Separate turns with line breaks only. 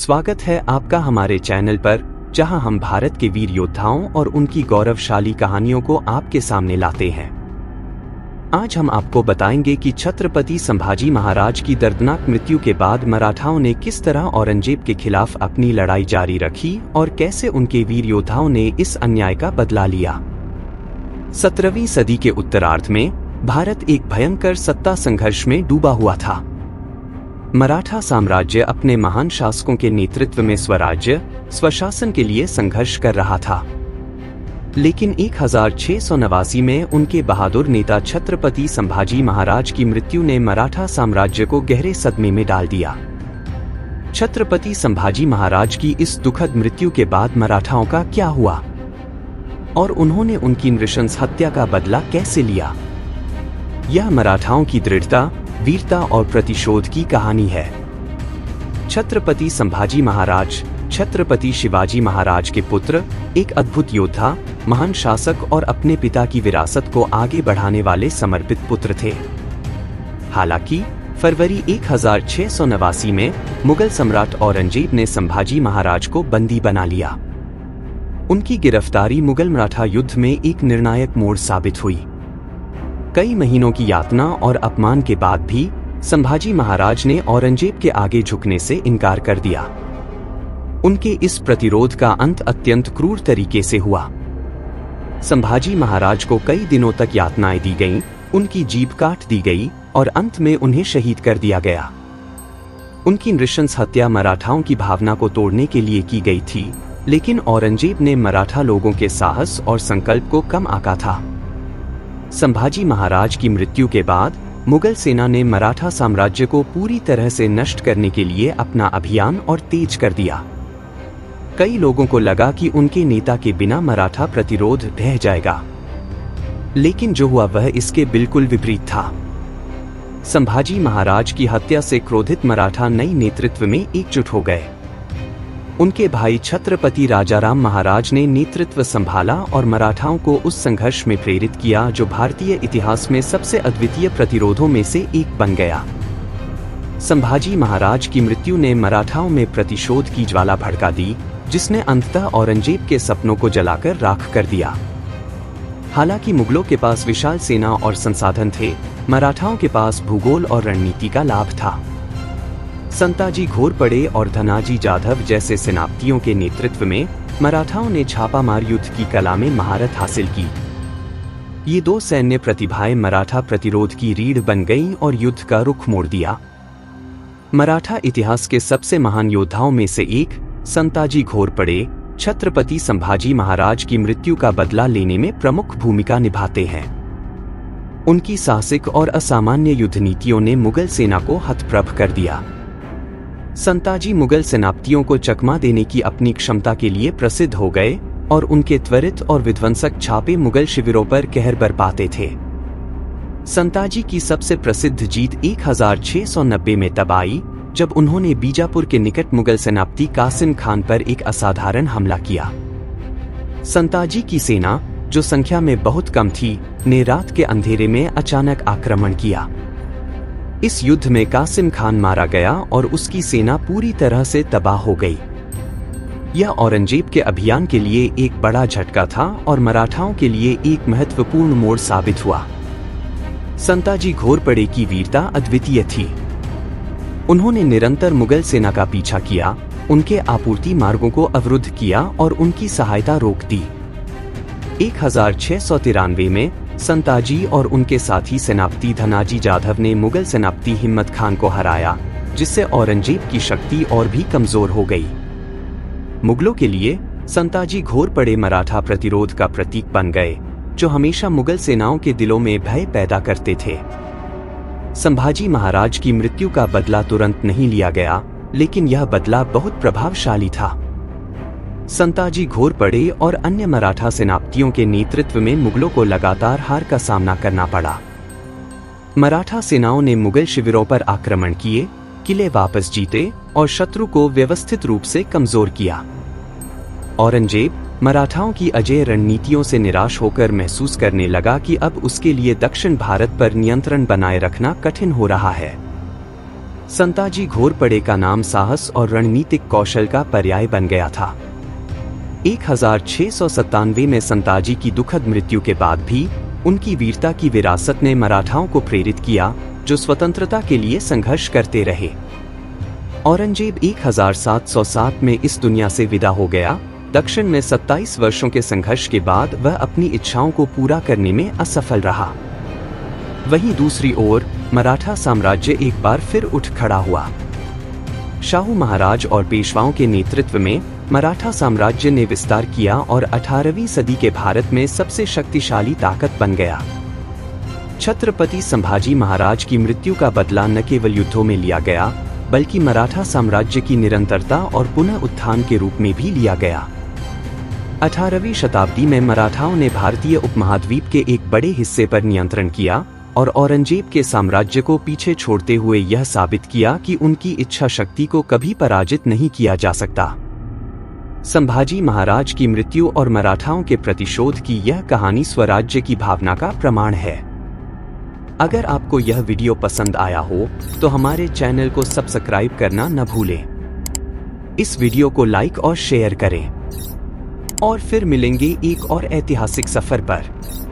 स्वागत है आपका हमारे चैनल पर, जहां हम भारत के वीर योद्धाओं और उनकी गौरवशाली कहानियों को आपके सामने लाते हैं। आज हम आपको बताएंगे कि छत्रपति संभाजी महाराज की दर्दनाक मृत्यु के बाद मराठाओं ने किस तरह औरंगजेब के खिलाफ अपनी लड़ाई जारी रखी और कैसे उनके वीर योद्धाओं ने इस अन्याय का बदला लिया। 17वीं सदी के उत्तरार्ध में भारत एक भयंकर सत्ता संघर्ष में डूबा हुआ था। मराठा साम्राज्य अपने महान शासकों के नेतृत्व में स्वराज्य, स्वशासन के लिए संघर्ष कर रहा था। लेकिन 1689 में उनके बहादुर नेता छत्रपति संभाजी महाराज की मृत्यु ने मराठा साम्राज्य को गहरे सदमे में डाल दिया। छत्रपति संभाजी महाराज की इस दुखद मृत्यु के बाद मराठाओं का क्या हुआ और उन्होंने उनकी नृशंस हत्या का बदला कैसे लिया? यह मराठाओं की दृढ़ता, वीरता और प्रतिशोध की कहानी है। छत्रपति संभाजी महाराज छत्रपति शिवाजी महाराज के पुत्र, एक अद्भुत योद्धा, महान शासक और अपने पिता की विरासत को आगे बढ़ाने वाले समर्पित पुत्र थे। हालांकि फरवरी 1689 में मुगल सम्राट औरंगजेब ने संभाजी महाराज को बंदी बना लिया। उनकी गिरफ्तारी मुगल मराठा युद्ध में एक निर्णायक मोड़ साबित हुई। कई महीनों की यातना और अपमान के बाद भी संभाजी महाराज ने औरंगजेब के आगे झुकने से इनकार कर दिया। उनके इस प्रतिरोध का अंत अत्यंत क्रूर तरीके से हुआ। संभाजी महाराज को कई दिनों तक यातनाएं दी गईं, उनकी जीभ काट दी गई और अंत में उन्हें शहीद कर दिया गया। उनकी नृशंस हत्या मराठाओं की भावना को तोड़ने के लिए की गई थी, लेकिन औरंगजेब ने मराठा लोगों के साहस और संकल्प को कम आंका था। संभाजी महाराज की मृत्यु के बाद मुगल सेना ने मराठा साम्राज्य को पूरी तरह से नष्ट करने के लिए अपना अभियान और तेज कर दिया। कई लोगों को लगा कि उनके नेता के बिना मराठा प्रतिरोध ढह जाएगा, लेकिन जो हुआ वह इसके बिल्कुल विपरीत था। संभाजी महाराज की हत्या से क्रोधित मराठा नई नेतृत्व में एकजुट हो गए। उनके भाई छत्रपति राजाराम महाराज ने नेतृत्व संभाला और मराठाओं को उस संघर्ष में प्रेरित किया जो भारतीय इतिहास में सबसे अद्वितीय प्रतिरोधों में से एक बन गया। संभाजी महाराज की मृत्यु ने मराठाओं में प्रतिशोध की ज्वाला भड़का दी, जिसने अंततः औरंगजेब के सपनों को जलाकर राख कर दिया। हालांकि मुगलों के पास विशाल सेना और संसाधन थे, मराठाओं के पास भूगोल और रणनीति का लाभ था। संताजी घोरपड़े और धनाजी जाधव जैसे सेनापतियों के नेतृत्व में मराठाओं ने छापामार युद्ध की कला में महारत हासिल की। ये दो सैन्य प्रतिभाएं मराठा प्रतिरोध की रीढ़ बन गईं और युद्ध का रुख मोड़ दिया। मराठा इतिहास के सबसे महान योद्धाओं में से एक संताजी घोरपड़े छत्रपति संभाजी महाराज की मृत्यु का बदला लेने में प्रमुख भूमिका निभाते हैं। उनकी साहसिक और असामान्य युद्ध नीतियों ने मुगल सेना को हतप्रभ कर दिया। संताजी मुगल सेनापतियों को चकमा देने की अपनी क्षमता के लिए प्रसिद्ध हो गए और उनके त्वरित और विध्वंसक छापे मुगल शिविरों पर कहर बरपाते थे। संताजी की सबसे प्रसिद्ध जीत 1690 में तब आई जब उन्होंने बीजापुर के निकट मुगल सेनापति कासिम खान पर एक असाधारण हमला किया। संताजी की सेना, जो संख्या में बहुत कम थी, ने रात के अंधेरे में अचानक आक्रमण किया। इस युद्ध में कासिम खान मारा गया और उसकी सेना पूरी तरह से तबाह हो गई। यह औरंगजेब के अभियान के लिए एक बड़ा झटका था और मराठाओं के लिए एक महत्वपूर्ण मोड़ साबित हुआ। संताजी घोरपड़े की वीरता अद्वितीय थी। उन्होंने निरंतर मुगल सेना का पीछा किया, उनके आपूर्ति मार्गों को अवरुद्ध किया और उनकी सहायता रोक दी। 1693 में संताजी और उनके साथी सेनापति धनाजी जाधव ने मुगल सेनापति हिम्मत खान को हराया, जिससे औरंगजेब की शक्ति और भी कमजोर हो गई। मुगलों के लिए संताजी घोरपड़े मराठा प्रतिरोध का प्रतीक बन गए, जो हमेशा मुगल सेनाओं के दिलों में भय पैदा करते थे। संभाजी महाराज की मृत्यु का बदला तुरंत नहीं लिया गया, लेकिन यह बदला बहुत प्रभावशाली था। संताजी घोरपड़े और अन्य मराठा सेनापतियों के नेतृत्व में मुगलों को लगातार हार का सामना करना पड़ा। मराठा सेनाओं ने मुगल शिविरों पर आक्रमण किए, किले वापस जीते और शत्रु को व्यवस्थित रूप से कमजोर किया। औरंगजेब मराठाओं की अजेय रणनीतियों से निराश होकर महसूस करने लगा कि अब उसके लिए दक्षिण भारत पर नियंत्रण बनाए रखना कठिन हो रहा है। संताजी घोरपड़े का नाम साहस और रणनीतिक कौशल का पर्याय बन गया था। 1697 में संताजी की दुखद मृत्यु के बाद भी उनकी वीरता की विरासत ने मराठाओं को प्रेरित किया, जो स्वतंत्रता के लिए संघर्ष करते रहे। औरंगजेब 1707 में इस दुनिया से विदा हो गया। दक्षिण में 27 वर्षों के संघर्ष के बाद वह अपनी इच्छाओं को पूरा करने में असफल रहा। वहीं दूसरी ओर मराठा साम्राज्य एक बार फिर उठ खड़ा हुआ। शाहू महाराज और पेशवाओं के नेतृत्व में मराठा साम्राज्य ने विस्तार किया और 18वीं सदी के भारत में सबसे शक्तिशाली ताकत बन गया। छत्रपति संभाजी महाराज की मृत्यु का बदला न केवल युद्धों में लिया गया, बल्कि मराठा साम्राज्य की निरंतरता और पुनः उत्थान के रूप में भी लिया गया। 18वीं शताब्दी में मराठाओं ने भारतीय उपमहाद्वीप के एक बड़े हिस्से पर नियंत्रण किया और औरंगजेब के साम्राज्य को पीछे छोड़ते हुए यह साबित किया कि उनकी इच्छा शक्ति को कभी पराजित नहीं किया जा सकता। संभाजी महाराज की मृत्यु और मराठाओं के प्रतिशोध की यह कहानी स्वराज्य की भावना का प्रमाण है। अगर आपको यह वीडियो पसंद आया हो तो हमारे चैनल को सब्सक्राइब करना न भूलें। इस वीडियो को लाइक और शेयर करें और फिर मिलेंगे एक और ऐतिहासिक सफर पर।